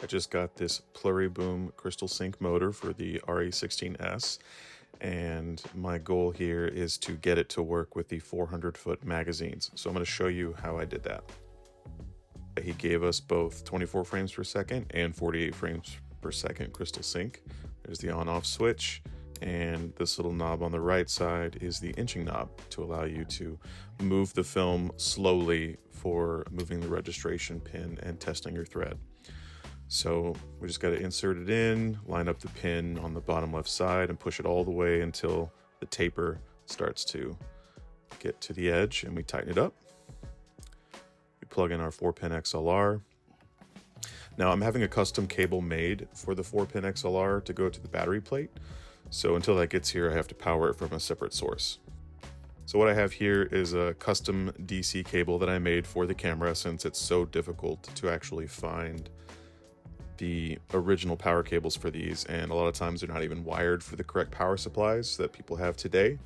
I just got this Pluriboom crystal sync motor for the RE16S, and my goal here is to get it to work with the 400-foot magazines. So I'm going to show you how I did that. He gave us both 24 frames per second and 48 frames per second crystal sync. There's the on-off switch, and this little knob on the right side is the inching knob to allow you to move the film slowly for moving the registration pin and testing your thread. So we just got to insert it in, line up the pin on the bottom left side, and push it all the way until the taper starts to get to the edge, and we tighten it up. We plug in our 4-pin XLR. Now I'm having a custom cable made for the 4-pin XLR to go to the battery plate. So until that gets here, I have to power it from a separate source. So what I have here is a custom DC cable that I made for the camera, since it's so difficult to actually find the original power cables for these, and a lot of times they're not even wired for the correct power supplies that people have today.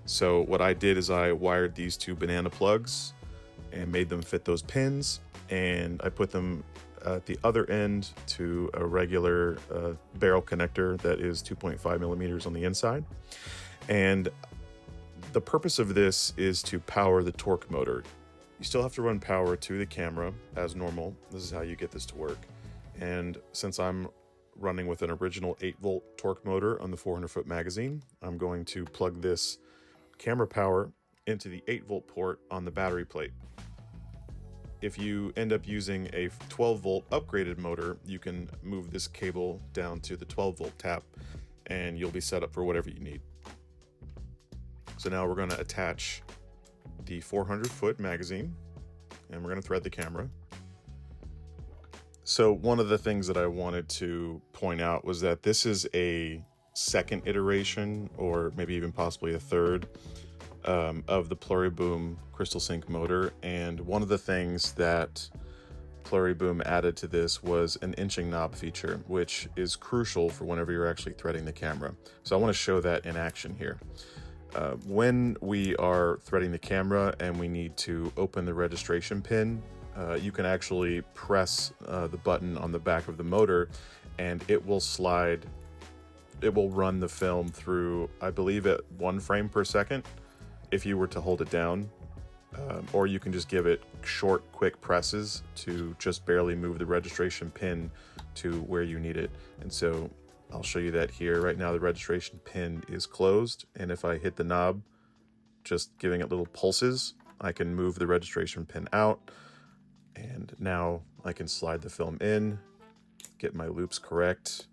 So what I did is I wired these two banana plugs and made them fit those pins, and I put them at the other end to a regular barrel connector that is 2.5 millimeters on the inside. And the purpose of this is to power the torque motor. You still have to run power to the camera as normal. This is how you get this to work. And since I'm running with an original 8-volt torque motor on the 400-foot magazine, I'm going to plug this camera power into the 8-volt port on the battery plate. If you end up using a 12-volt upgraded motor, you can move this cable down to the 12-volt tap, and you'll be set up for whatever you need. So now we're going to attach the 400-foot magazine, and we're going to thread the camera. So one of the things that I wanted to point out was that this is a second iteration, or maybe even possibly a third, of the Pluriboom crystal sync motor. And one of the things that Pluriboom added to this was an inching knob feature, which is crucial for whenever you're actually threading the camera. So I want to show that in action here. When we are threading the camera and we need to open the registration pin, you can actually press the button on the back of the motor, and it will slide. It will run the film through, I believe, at 1 frame per second if you were to hold it down, or you can just give it short, quick presses to just barely move the registration pin to where you need it. And so I'll show you that here. Right now the registration pin is closed, and if I hit the knob, just giving it little pulses, I can move the registration pin out. And now I can slide the film in, get my loops correct,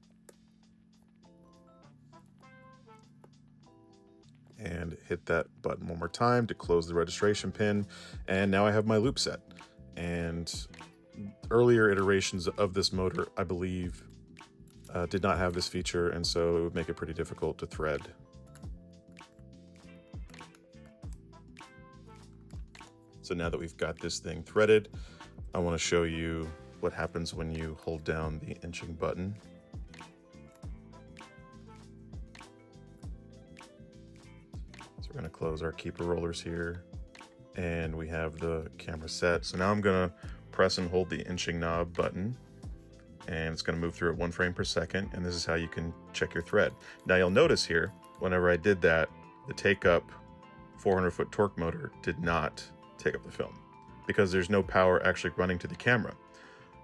and hit that button one more time to close the registration pin. And now I have my loop set. And earlier iterations of this motor, I believe, did not have this feature, and so it would make it pretty difficult to thread. So now that we've got this thing threaded, I want to show you what happens when you hold down the inching button. So we're going to close our keeper rollers here, and we have the camera set. So now I'm going to press and hold the inching knob button, and it's going to move through at 1 frame per second, and this is how you can check your thread. Now you'll notice here, whenever I did that, the take-up 400-foot torque motor did not take up the film, because there's no power actually running to the camera.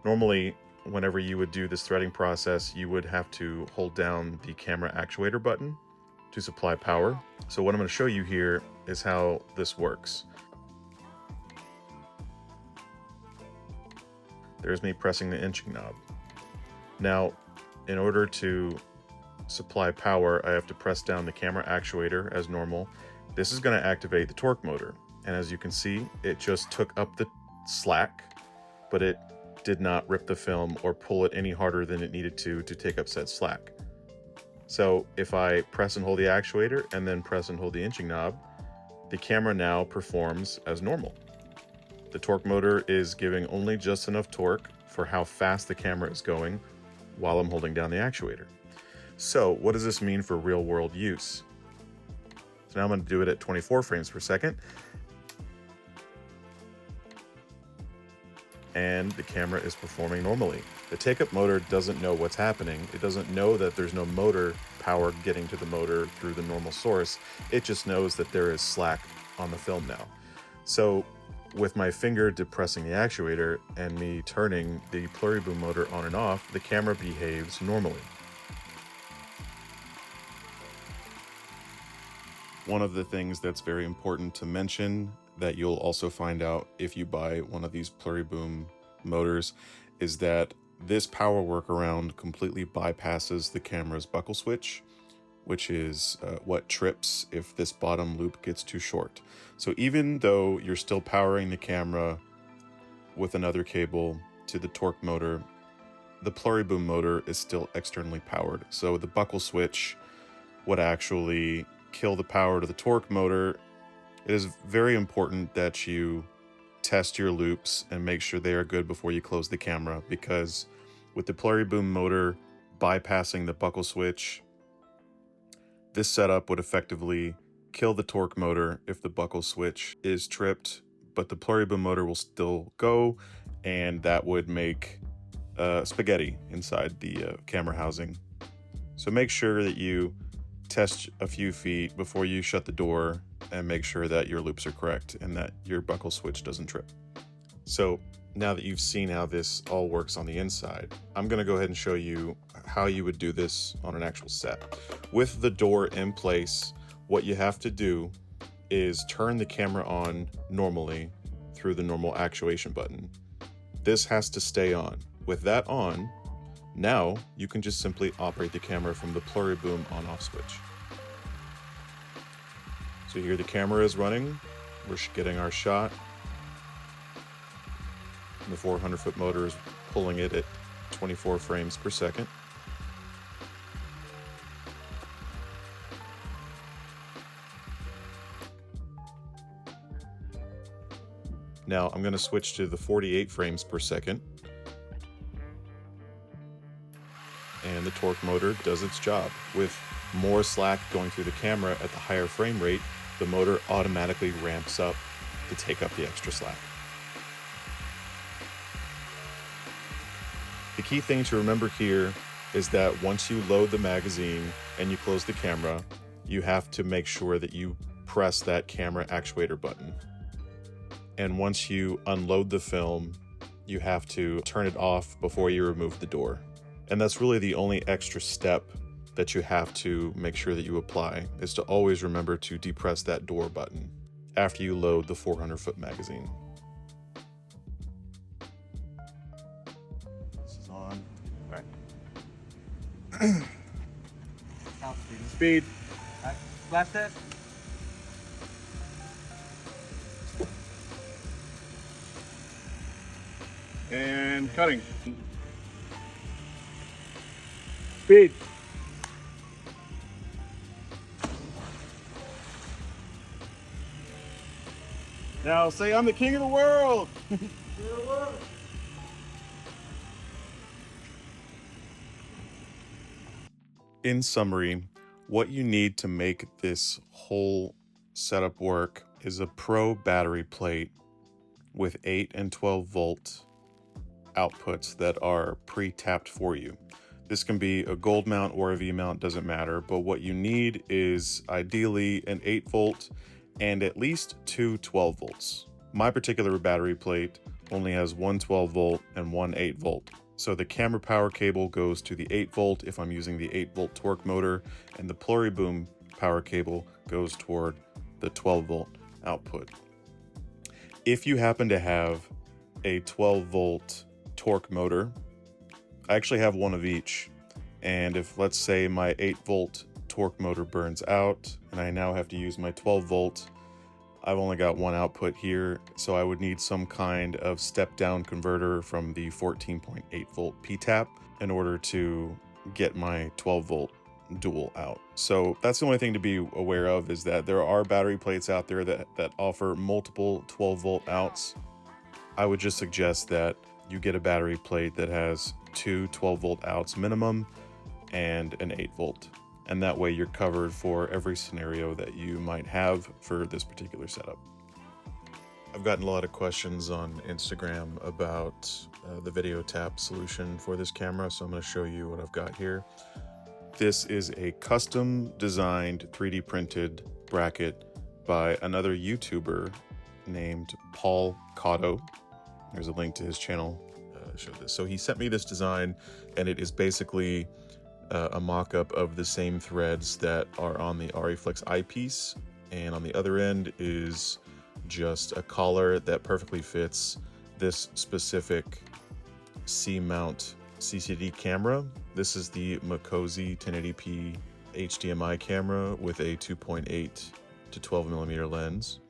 Normally, whenever you would do this threading process, you would have to hold down the camera actuator button to supply power. So what I'm going to show you here is how this works. There's me pressing the inching knob. Now, in order to supply power, I have to press down the camera actuator as normal. This is going to activate the torque motor. And as you can see, it just took up the slack, but it did not rip the film or pull it any harder than it needed to take up said slack. So if I press and hold the actuator and then press and hold the inching knob, the camera now performs as normal. The torque motor is giving only just enough torque for how fast the camera is going while I'm holding down the actuator. So what does this mean for real-world use? So now I'm going to do it at 24 frames per second. And the camera is performing normally. The take-up motor doesn't know what's happening. It doesn't know that there's no motor power getting to the motor through the normal source. It just knows that there is slack on the film now. So with my finger depressing the actuator and me turning the Pluriboom motor on and off, the camera behaves normally. One of the things that's very important to mention that you'll also find out if you buy one of these Pluriboom motors is that this power workaround completely bypasses the camera's buckle switch, which is what trips if this bottom loop gets too short. So even though you're still powering the camera with another cable to the torque motor, the Pluriboom motor is still externally powered. So the buckle switch would actually kill the power to the torque motor. It is very important that you test your loops and make sure they are good before you close the camera, because with the Pluriboom motor bypassing the buckle switch, this setup would effectively kill the torque motor if the buckle switch is tripped, but the Pluriboom motor will still go, and that would make spaghetti inside the camera housing. So make sure that you test a few feet before you shut the door and make sure that your loops are correct and that your buckle switch doesn't trip. So now that you've seen how this all works on the inside, I'm going to go ahead and show you how you would do this on an actual set. With the door in place, what you have to do is turn the camera on normally through the normal actuation button. This has to stay on. With that on, now you can just simply operate the camera from the Pluriboom on-off switch. So here the camera is running. We're getting our shot. And the 400-foot motor is pulling it at 24 frames per second. Now I'm going to switch to the 48 frames per second. And the torque motor does its job. With more slack going through the camera at the higher frame rate, the motor automatically ramps up to take up the extra slack. The key thing to remember here is that once you load the magazine and you close the camera, you have to make sure that you press that camera actuator button. And once you unload the film, you have to turn it off before you remove the door. And that's really the only extra step that you have to make sure that you apply, is to always remember to depress that door button after you load the 400-foot magazine. This is on. All right. Speed. Blast it. And cutting. Speed. Now say, I'm the king of the world. In summary, what you need to make this whole setup work is a Pro battery plate with 8 and 12 volt outputs that are pre-tapped for you. This can be a gold mount or a V mount, doesn't matter, but what you need is ideally an 8 volt and at least 2 12 volts. My particular battery plate only has one 12 volt and one 8 volt. So the camera power cable goes to the 8 volt if I'm using the 8 volt torque motor, and the Pluriboom power cable goes toward the 12 volt output. If you happen to have a 12 volt torque motor, I actually have one of each. And if, let's say, my 8 volt torque motor burns out and I now have to use my 12 volt, I've only got one output here, so I would need some kind of step down converter from the 14.8 volt P-tap in order to get my 12 volt dual out. So that's the only thing to be aware of, is that there are battery plates out there that offer multiple 12 volt outs. I would just suggest that you get a battery plate that has 2 12 volt outs minimum and an 8 volt. And that way you're covered for every scenario that you might have for this particular setup. I've gotten a lot of questions on Instagram about the video tap solution for this camera, so I'm going to show you what I've got here. This is a custom designed 3D printed bracket by another YouTuber named Paul Cotto. There's a link to his channel. Show this. So he sent me this design, and it is basically a mock-up of the same threads that are on the Arriflex Eyepiece, and on the other end is just a collar that perfectly fits this specific C-mount CCD camera. This is the Makosi 1080p HDMI camera with a 2.8 to 12mm lens.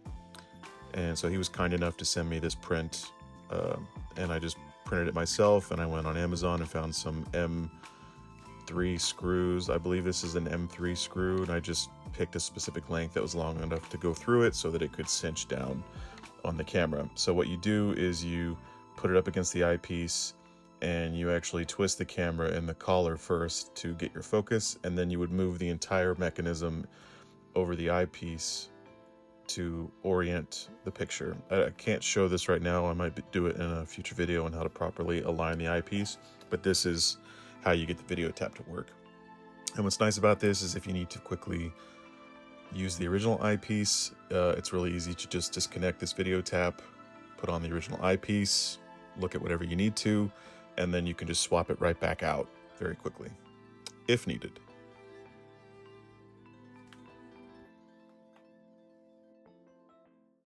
And so he was kind enough to send me this print, and I just printed it myself, and I went on Amazon and found some M3 screws. I believe this is an M3 screw, and I just picked a specific length that was long enough to go through it so that it could cinch down on the camera. So what you do is you put it up against the eyepiece, and you actually twist the camera in the collar first to get your focus, and then you would move the entire mechanism over the eyepiece to orient the picture. I can't show this right now. I might do it in a future video on how to properly align the eyepiece, but this is how you get the video tap to work. And what's nice about this is if you need to quickly use the original eyepiece, it's really easy to just disconnect this video tap, put on the original eyepiece, look at whatever you need to, and then you can just swap it right back out very quickly if needed.